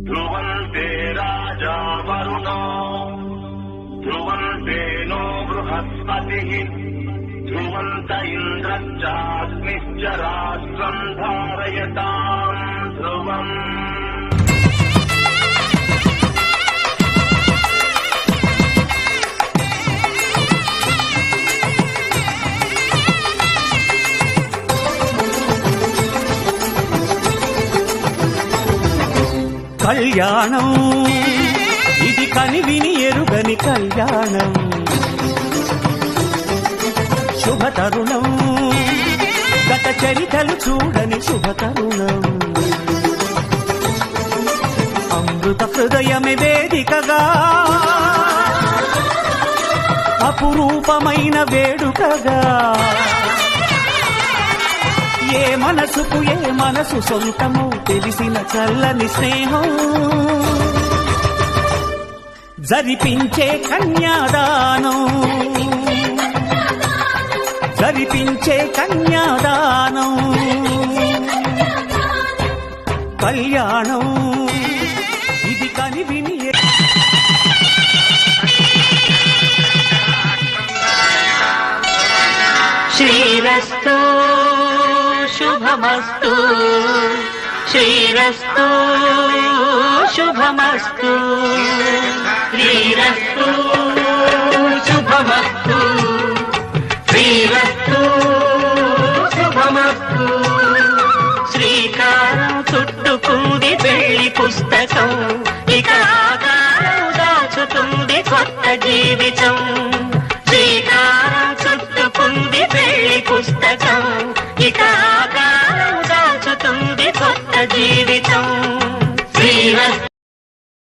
ध्रुवन्ते राजा वरुणो ध्रुवन्ते नो बृहस्पतिः ध्रुवन्त इन्द्रश्चाग्निश्च राष्ट्रम् धारयताम् ध्रुवम्। కళ్యాణం ఇది కనివిని ఎరుగని కళ్యాణం, శుభతరుణం గత చరితలు చూడని శుభతరుణం, అమృత హృదయమే వేదికగా అపురూపమైన వేడుకగా, ఏ మనసుకు ఏ మనసు సొంతము తెలిసిన చల్లని స్నేహం, జరిపించే కన్యాదానం జరిపించే కన్యాదానం, కళ్యాణం ఇది కనివిని శ్రీరస్తు శుభమస్తు శ్రీరస్తు శుభమస్తు శ్రీరస్తు శుభమస్తు శ్రీరస్తు శుభమస్తు। శ్రీకారం చుట్టుకుంది పెళ్లి పుస్తకం, ఇక ఆకారం దాచుతుంది కొత్త జీవితం, శ్రీకారం చుట్టుకుంది పెళ్లి పుస్తకం, ఇక ఆకారం దాచుతుంది కొత్త జీవితం।